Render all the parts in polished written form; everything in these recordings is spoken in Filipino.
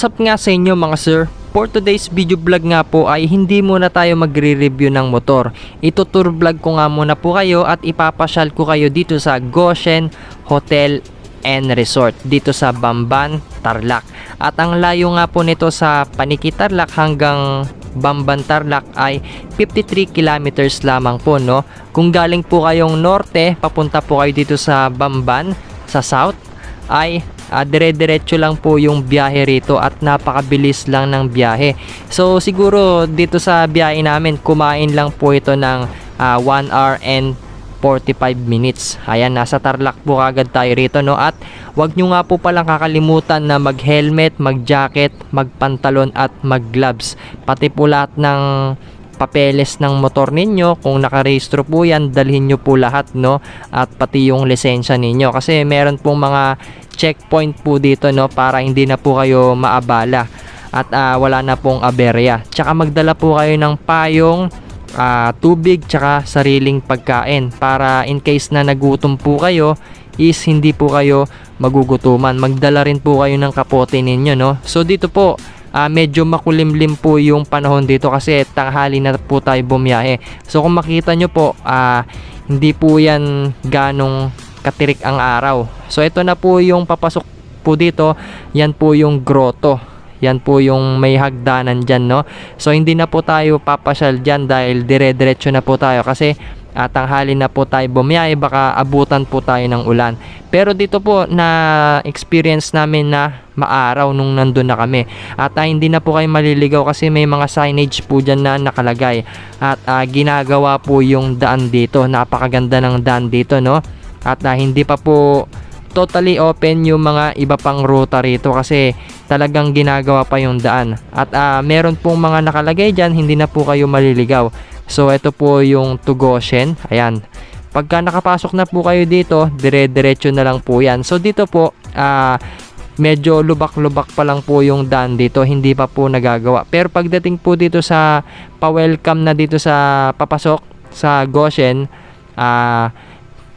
What's up nga sa inyo mga sir? For today's video vlog nga po ay hindi muna tayo magre-review ng motor. Ito-tour vlog ko nga muna po kayo at ipapasyal ko kayo dito sa Goshen Hotel and Resort dito sa Bamban, Tarlac. At ang layo nga po nito sa Paniki, Tarlac hanggang Bamban, Tarlac ay 53 kilometers lamang po, no? Kung galing po kayong norte, papunta po kayo dito sa Bamban, sa south, ay dire-diretso lang po yung biyahe rito at napakabilis lang ng biyahe. So siguro dito sa biyahe namin, kumain lang po ito ng 1 hour and 45 minutes. Ayan, nasa Tarlac po agad tayo rito, no? At wag nyo nga po palang kakalimutan na mag-helmet, mag-jacket, magpantalon at mag-gloves. Pati po lahat ng papeles ng motor ninyo, kung nakarehistro po yan, dalhin nyo po lahat, no? At pati yung lisensya ninyo, kasi meron pong mga checkpoint po dito, no? Para hindi na po kayo maabala at wala na pong aberya. Tsaka magdala po kayo ng payong, tubig, tsaka sariling pagkain para in case na nagutom po kayo is hindi po kayo magugutuman. Magdala rin po kayo ng kapote ninyo, no? So dito po medyo makulimlim po yung panahon dito kasi tanghali na po tayo bumiyahe. So kung makita nyo po, hindi po yan ganong katirik ang araw. So ito na po yung papasok po dito. Yan po yung grotto. Yan po yung may hagdanan dyan, no? So hindi na po tayo papasyal dyan dahil dire-diretso na po tayo kasi tanghali na po tayo bumiyahe, baka abutan po tayo ng ulan. Pero dito po na experience namin na maaraw nung nandun na kami. At hindi na po kayo maliligaw kasi may mga signage po dyan na nakalagay. At ginagawa po yung daan dito. Napakaganda ng daan dito, no? At hindi pa po totally open yung mga iba pang ruta rito kasi talagang ginagawa pa yung daan. At meron pong mga nakalagay dyan, hindi na po kayo maliligaw. So ito po yung to Goshen. Ayan. Pagka nakapasok na po kayo dito, dire-diretso na lang po yan. So dito po, medyo lubak-lubak pa lang po yung daan dito. Hindi pa po nagagawa. Pero pagdating po dito sa pa-welcome na dito sa papasok sa Goshen,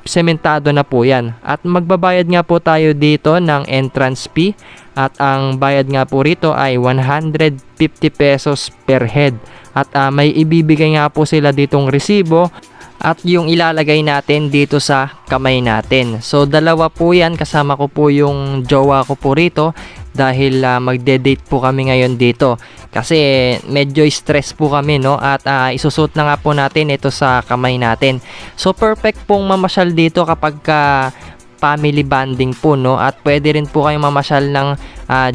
sementado na po yan. At magbabayad nga po tayo dito ng entrance fee. At ang bayad nga po rito ay 150 pesos per head. At may ibibigay nga po sila ditong resibo at yung ilalagay natin dito sa kamay natin. So dalawa po yan, kasama ko po yung jowa ko po rito dahil magde-date po kami ngayon dito. Kasi medyo stress po kami, no? At isusot na nga po natin ito sa kamay natin. So perfect pong mamasyal dito kapag family bonding po, no? At pwede rin po kayong mamasyal ng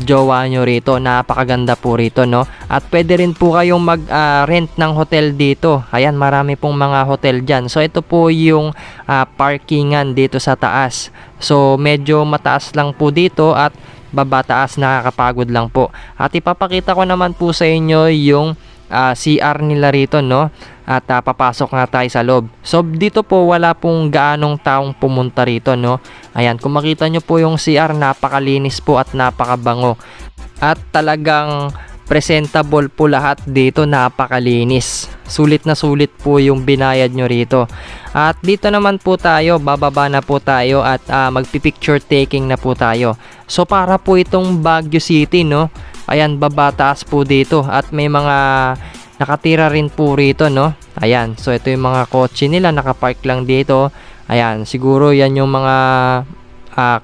jowa nyo rito. Napakaganda po rito, no? At pwede rin po kayong mag-rent ng hotel dito. Ayan, marami pong mga hotel dyan. So ito po yung parkingan dito sa taas. So medyo mataas lang po dito at baba taas, nakakapagod lang po. At ipapakita ko naman po sa inyo yung CR nila rito, no? At papasok nga tayo sa loob. So dito po wala pong gaanong taong pumunta rito, no? Ayan, kung makita nyo po yung CR, napakalinis po at napakabango. At talagang presentable po lahat dito, napakalinis. Sulit na sulit po yung binayad nyo rito. At dito naman po tayo, bababa na po tayo at magpipicture taking na po tayo. So para po itong Baguio City, no? Ayan, baba taas po dito at may mga nakatira rin po rito, no? Ayan, so ito yung mga kotse nila, nakapark lang dito. Ayan, siguro yan yung mga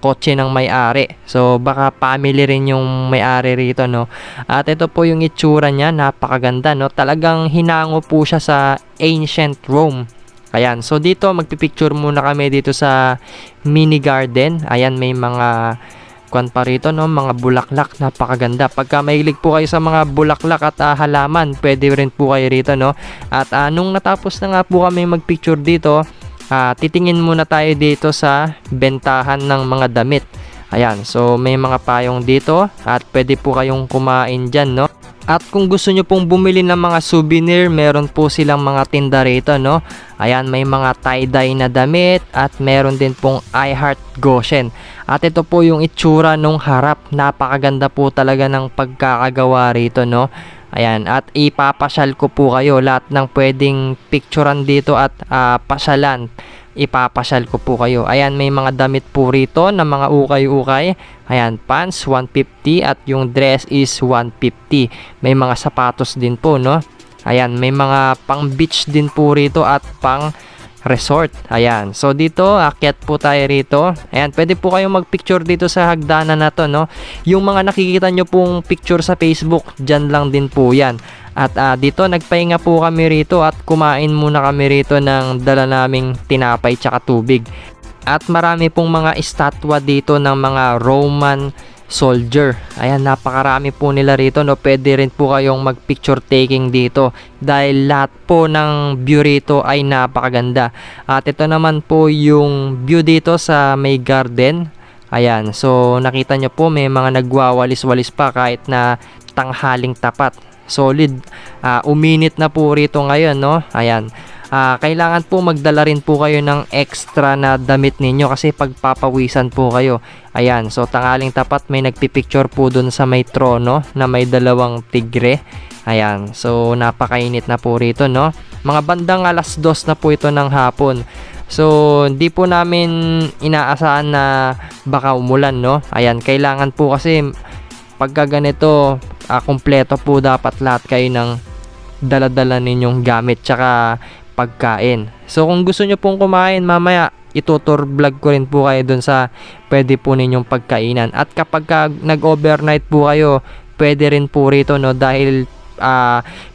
kotse ng may-ari. So baka family rin yung may-ari rito, no? At ito po yung itsura niya, napakaganda, no? Talagang hinango po siya sa ancient Rome. Ayan, so dito magpipicture muna kami dito sa mini garden. Ayan, may mga kwan pa rito, no? Mga bulaklak, napakaganda. Pagka mahilig po kayo sa mga bulaklak at halaman, pwede rin po kayo rito, no? At nung natapos na nga po kami magpicture dito, titingin muna tayo dito sa bentahan ng mga damit. Ayan, so may mga payong dito at pwede po kayong kumain dyan, no? At kung gusto nyo pong bumili ng mga souvenir, meron po silang mga tinda rito, no? Ayan, may mga tie-dye na damit at meron din pong I Heart Goshen. At ito po yung itsura nung harap. Napakaganda po talaga ng pagkakagawa rito, no? Ayan, at ipapasyal ko po kayo lahat ng pwedeng picturean dito at pasyalan. ipapasyal ko po kayo. Ayan, may mga damit po rito na mga ukay-ukay. Ayan, pants 150 at yung dress is 150. May mga sapatos din po, no? Ayan, may mga pang beach din po rito at pang resort. Ayan. So dito, akyat po tayo rito. Ayan, pwede po kayong magpicture dito sa hagdanan na to, no? Yung mga nakikita nyo pong picture sa Facebook, dyan lang din po yan. At dito, nagpahinga po kami rito at kumain muna kami rito ng dala naming tinapay tsaka tubig. At marami pong mga estatwa dito ng mga Roman soldier. Ayan, napakarami po nila rito, no? Pwede rin po kayong mag picture taking dito dahil lahat po ng view rito ay napakaganda. At ito naman po yung view dito sa may garden. Ayan, so nakita nyo po may mga nagwawalis-walis pa kahit na tanghaling tapat. Solid. Uminit na po rito ngayon, no? Ayan. Kailangan po magdala rin po kayo ng extra na damit ninyo kasi pagpapawisan po kayo. Ayan, so tanghaling tapat may nagpipicture po dun sa may trono na may dalawang tigre. Ayan, so napakainit na po rito, no? Mga bandang 2:00 na po ito ng hapon. So hindi po namin inaasahan na baka umulan, no? Ayan, kailangan po kasi pagka ganito, kumpleto po dapat lahat kayo ng dala-dala ninyong gamit tsaka pagkain. So kung gusto nyo pong kumain mamaya, itutur vlog ko rin po kayo dun sa pwede po ninyong pagkainan. At kapag nag-overnight po kayo, pwede rin po rito, no? Dahil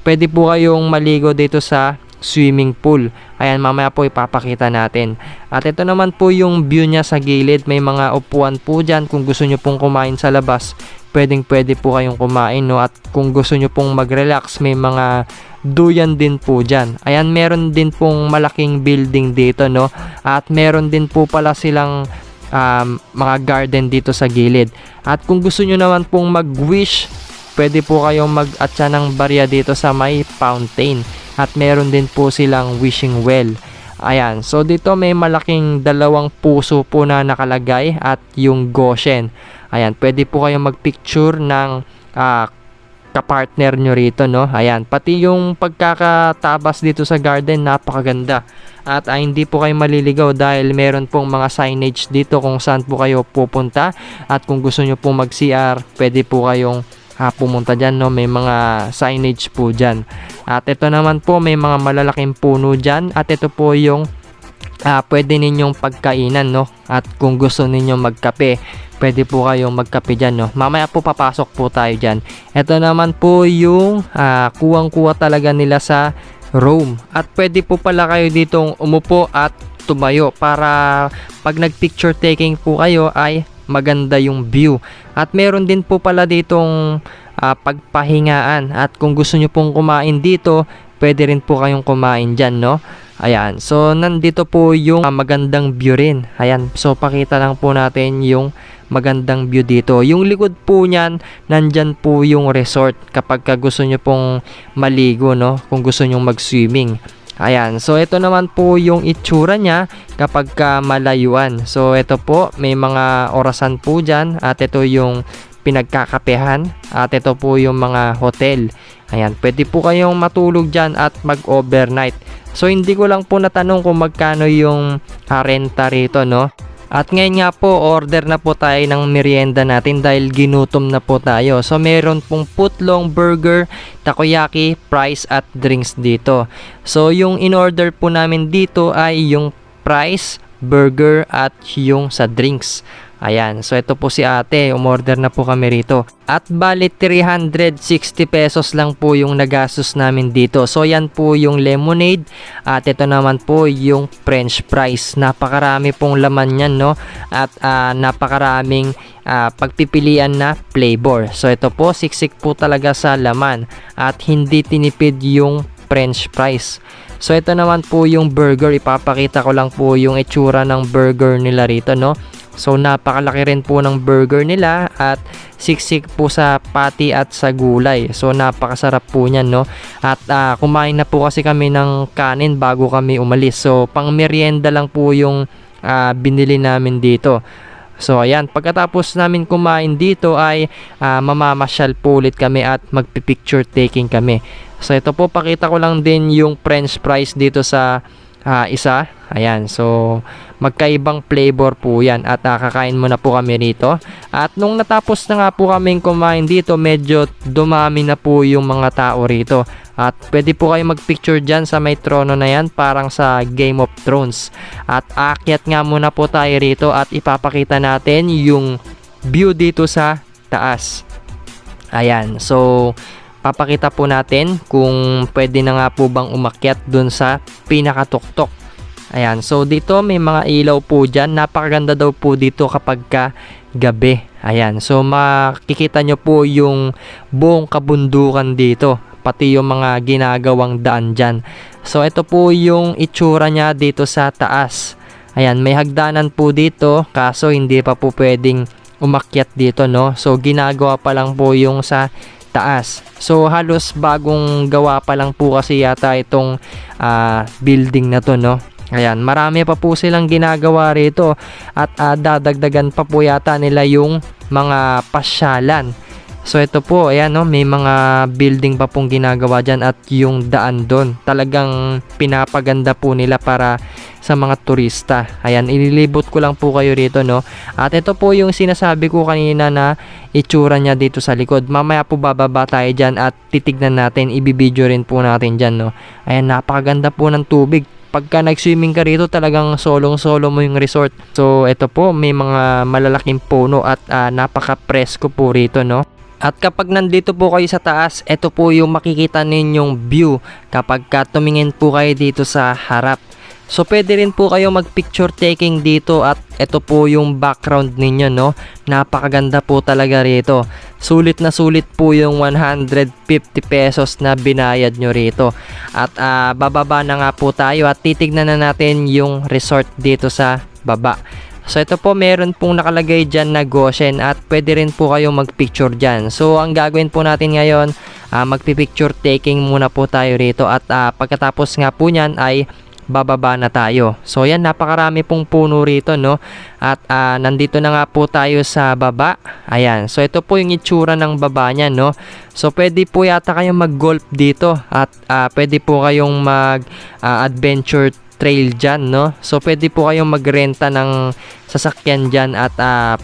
pwede po kayong maligo dito sa swimming pool. Ayan, mamaya po ipapakita natin. At ito naman po yung view niya sa gilid. May mga upuan po dyan. Kung gusto nyo pong kumain sa labas, pwede po kayong kumain, no? At kung gusto nyo pong mag-relax, may mga duyan din po dyan. Ayan, meron din pong malaking building dito, no? At meron din po pala silang mga garden dito sa gilid. At kung gusto nyo naman pong mag-wish, pwede po kayong mag-atsa ng barya dito sa may fountain. At meron din po silang wishing well. Ayan, so dito may malaking 2 puso po na nakalagay at yung Goshen. Ayan, pwede po kayong magpicture ng kapartner nyo rito, no? Ayan, pati yung pagkakatabas dito sa garden, napakaganda. At hindi po kayo maliligaw dahil meron pong mga signage dito kung saan po kayo pupunta. At kung gusto nyo pong mag-CR, pwede po kayong pumunta dyan, no? May mga signage po dyan. At ito naman po, may mga malalaking puno dyan. At ito po yung pwede ninyong pagkainan, no? At kung gusto ninyong magkape, pwede po kayong magkape dyan, no? Mamaya po papasok po tayo dyan. Ito naman po yung kuwang-kuwa talaga nila sa Rome. At pwede po pala kayo ditong umupo at tumayo para pag nag-picture taking po kayo ay maganda yung view. At meron din po pala ditong pagpahingaan. At kung gusto nyo pong kumain dito, pwede rin po kayong kumain dyan, no? Ayan, so nandito po yung magandang view rin. Ayan, so pakita lang po natin yung magandang view dito. Yung likod po niyan, nandyan po yung resort kapag gusto nyo pong maligo, no? Kung gusto nyo mag-swimming. Ayan, so ito naman po yung itsura niya kapag malayuan. So ito po, may mga orasan po dyan at ito yung pinagkakapehan at ito po yung mga hotel. Ayan, pwede po kayong matulog dyan at mag-overnight. So hindi ko lang po natanong kung magkano yung renta rito, no? At ngayon nga po, order na po tayo ng merienda natin dahil ginutom na po tayo. So meron pong putlong, burger, takoyaki, fries at drinks dito. So yung in-order po namin dito ay yung fries, burger at yung sa drinks. Ayan, so ito po si ate, umorder na po kami rito. At bali 360 pesos lang po yung nagastos namin dito. So yan po yung lemonade at ito naman po yung french fries. Napakarami pong laman yan, no? At napakaraming pagpipilian na flavor. So ito po, siksik po talaga sa laman at hindi tinipid yung french fries. So ito naman po yung burger, ipapakita ko lang po yung itsura ng burger nila rito, no? So napakalaki rin po ng burger nila at siksik po sa patty at sa gulay. So napakasarap po niyan, no? At kumain na po kasi kami ng kanin bago kami umalis. So pang merienda lang po yung binili namin dito. So ayan, pagkatapos namin kumain dito ay mamamasyal po ulit kami at magpipicture taking kami. So ito po, pakita ko lang din yung french fries dito sa isa. Ayan, so magkaibang flavor po yan at kakain muna po kami rito. At nung natapos na nga po kaming kumain dito, medyo dumami na po yung mga tao rito. At pwede po kayo magpicture dyan sa may trono na yan, parang sa Game of Thrones. At aakyat nga muna po tayo rito at ipapakita natin yung view dito sa taas. Ayan, so papakita po natin kung pwede na nga po bang umakyat dun sa pinakatuktok. Ayan, so dito may mga ilaw po dyan. Napakaganda daw po dito kapag gabi. Ayan, so makikita nyo po yung buong kabundukan dito, pati yung mga ginagawang daan dyan. So ito po yung itsura nya dito sa taas. Ayan, may hagdanan po dito, kaso hindi pa po pwedeng umakyat dito, no? So ginagawa pa lang po yung sa taas. So halos bagong gawa pa lang po kasi yata itong building na to, no? Ayan, marami pa po silang ginagawa rito at dadagdagan pa po yata nila yung mga pasyalan. So ito po, ayan, no, may mga building pa pong ginagawa dyan at yung daan doon. Talagang pinapaganda po nila para sa mga turista. Ayan, ililibot ko lang po kayo rito, no. At ito po yung sinasabi ko kanina na itsura niya dito sa likod. Mamaya po bababa tayo dyan at titignan natin, ibibideo rin po natin dyan, no. Ayan, napakaganda po ng tubig. Pagka nag-swimming ka rito, talagang solong-solo mo yung resort. So, ito po, may mga malalaking puno at napaka-presko po rito, no? At kapag nandito po kayo sa taas, ito po yung makikita ninyong view kapag tumingin po kayo dito sa harap. So, pwede rin po kayo mag-picture taking dito at ito po yung background ninyo, no? Napakaganda po talaga rito. Sulit na sulit po yung 150 pesos na binayad nyo rito. At bababa na nga po tayo at titignan na natin yung resort dito sa baba. So ito po, meron pong nakalagay dyan na Goshen at pwede rin po kayo magpicture dyan. So ang gagawin po natin ngayon, magpipicture taking muna po tayo rito at pagkatapos nga po nyan ay bababa na tayo. So yan, napakarami pong puno rito, no? At nandito na nga po tayo sa baba. Ayan, so ito po yung itsura ng baba niya, no? So pwede po yata kayong mag-golf dito at pwede po kayong mag-adventure trail dyan, no? So pwede po kayong magrenta ng sasakyan dyan at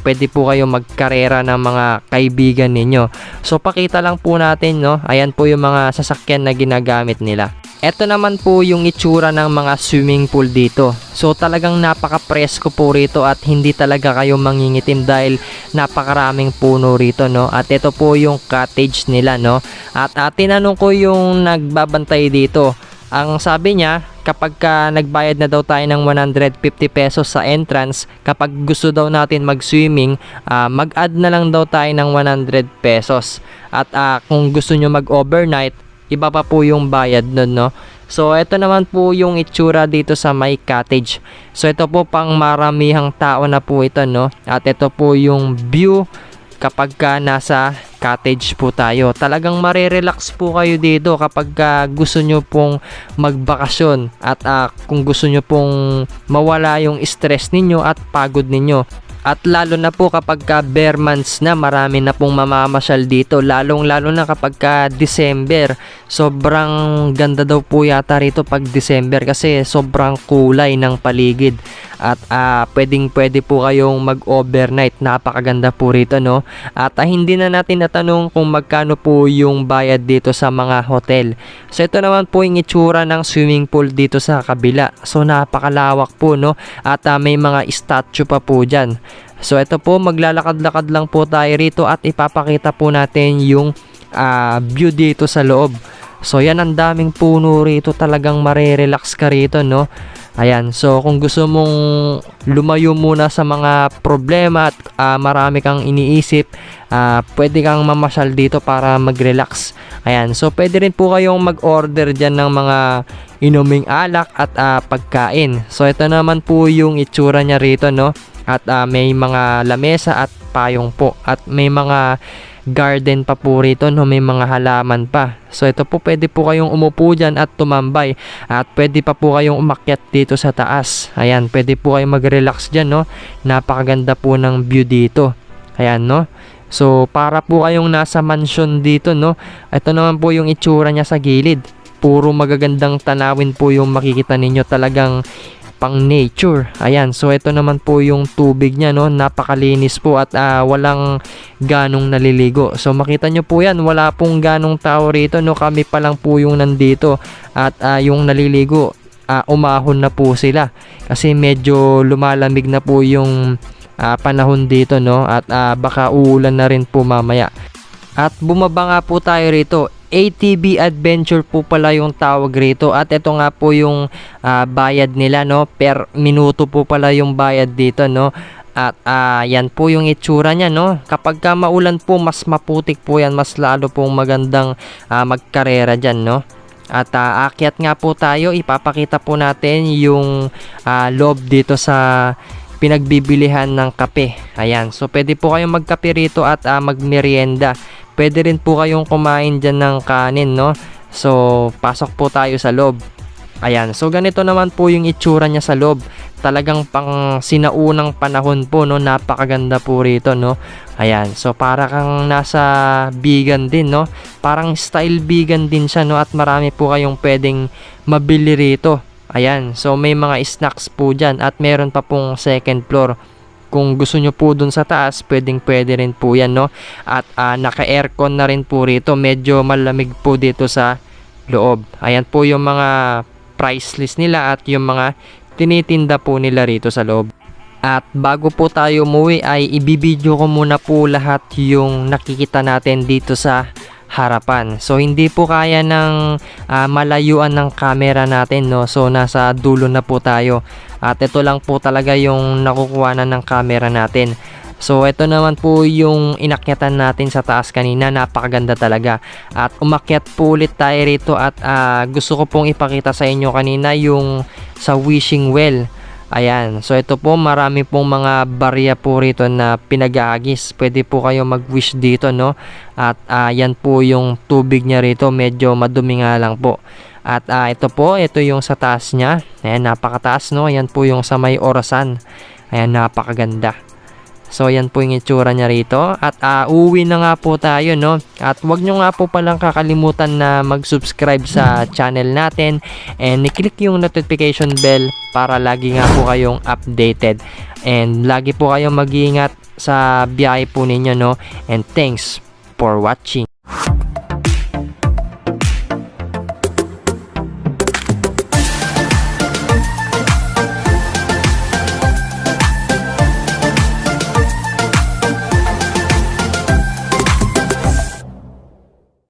pwede po kayong magkarera ng mga kaibigan ninyo. So pakita lang po natin, no? Ayan po yung mga sasakyan na ginagamit nila. Ito naman po yung itsura ng mga swimming pool dito. So talagang napaka-presko po rito at hindi talaga kayo mangingitim dahil napakaraming puno rito, no? At ito po yung cottage nila, no? At tinanong ko yung nagbabantay dito. Ang sabi niya, kapag nagbayad na daw tayo ng 150 pesos sa entrance, kapag gusto daw natin mag-swimming, mag-add na lang daw tayo ng 100 pesos. At kung gusto nyo mag-overnight, iba pa po yung bayad nun, no? So ito naman po yung itsura dito sa may cottage. So ito po pang maramihang tao na po ito, no? At ito po yung view kapag nasa cottage po tayo. Talagang marerelax po kayo dito kapag gusto nyo pong magbakasyon at kung gusto nyo pong mawala yung stress ninyo at pagod ninyo. At lalo na po kapag bare months na, marami na pong mamamasyal dito. Lalo na kapag December. Sobrang ganda daw po yata rito pag December kasi sobrang kulay ng paligid. At pwede po kayong mag-overnight. Napakaganda po rito, no? At hindi na natin natanong kung magkano po yung bayad dito sa mga hotel. So ito naman po yung itsura ng swimming pool dito sa kabila. So napakalawak po, no? At may mga statue pa po dyan. So ito po, maglalakad-lakad lang po tayo rito at ipapakita po natin yung view dito sa loob. So yan, ang daming puno rito, talagang marerelax ka rito, no? Ayan, so kung gusto mong lumayo muna sa mga problema at marami kang iniisip, pwede kang mamasyal dito para mag-relax. Ayan, so pwede rin po kayong mag-order dyan ng mga inuming alak at pagkain. So ito naman po yung itsura niya rito, no? At may mga lamesa at payong po. At may mga garden pa po rito, no? May mga halaman pa. So ito po, pwede po kayong umupo dyan at tumambay. At pwede pa po kayong umakyat dito sa taas. Ayan, pwede po kayong mag-relax dyan, no? Napakaganda po ng view dito. Ayan, no? So para po kayong nasa mansion dito, no? Ito naman po yung itsura niya sa gilid. puro magagandang tanawin po yung makikita ninyo, talagang pang nature. Ayan, so ito naman po yung tubig niya, no, napakalinis po at walang ganong naliligo. So makita nyo po yan, wala pong ganong tao rito, no, kami pa lang po yung nandito at yung naliligo, umahon na po sila kasi medyo lumalamig na po yung panahon dito, no, at baka uulan na rin po mamaya. At bumaba nga po tayo rito. ATV Adventure po pala yung tawag rito, at ito nga po yung bayad nila, no, per minuto po pala yung bayad dito, no. At yan po yung itsura niya, no. Kapag ka maulan po, mas maputik po yan, mas lalo pong magandang magkarera dyan, no. At aakyat nga po tayo, ipapakita po natin yung loob dito sa pinagbibilihan ng kape. Ayan, so pwede po kayong magkape rito at magmerienda. Pwede rin po kayong kumain dyan ng kanin, no. So pasok po tayo sa loob. Ayan, so ganito naman po yung itsura niya sa loob. Talagang pang sinaunang panahon po, no. Napakaganda po rito, no. Ayan, so para kang nasa vegan din, no. Parang style vegan din siya, no, at marami po kayong pwedeng mabili rito. Ayan, so may mga snacks po dyan at meron pa pong second floor. Kung gusto nyo po dun sa taas, pwede rin po yan, no. At naka-aircon na rin po rito. Medyo malamig po dito sa loob. Ayan po yung mga price list nila at yung mga tinitinda po nila rito sa loob. At bago po tayo umuwi ay ibibideo ko muna po lahat yung nakikita natin dito sa harapan. So hindi po kaya ng malayuan ng camera natin, no. So nasa dulo na po tayo. At ito lang po talaga yung nakukuhanan ng camera natin. So ito naman po yung inakyatan natin sa taas kanina, napakaganda talaga. At umakyat po ulit tayo rito at gusto ko pong ipakita sa inyo kanina yung sa wishing well. Ayan, so ito po, marami pong mga barya po rito na pinag-aagis. Pwede po kayo mag-wish dito, no. At yan po yung tubig niya rito, medyo madumi nga lang po. At ito po, ito yung sa taas niya. Ayan, napakataas, no. Ayan po yung sa may orasan. Ayan, napakaganda. So yan po yung itsura niya rito. At uuwi na nga po tayo, no. At wag nyo nga po palang kakalimutan na mag-subscribe sa channel natin and i-click yung notification bell para lagi nga po kayong updated. And lagi po kayong mag-iingat sa biyahe po ninyo, no. And thanks for watching.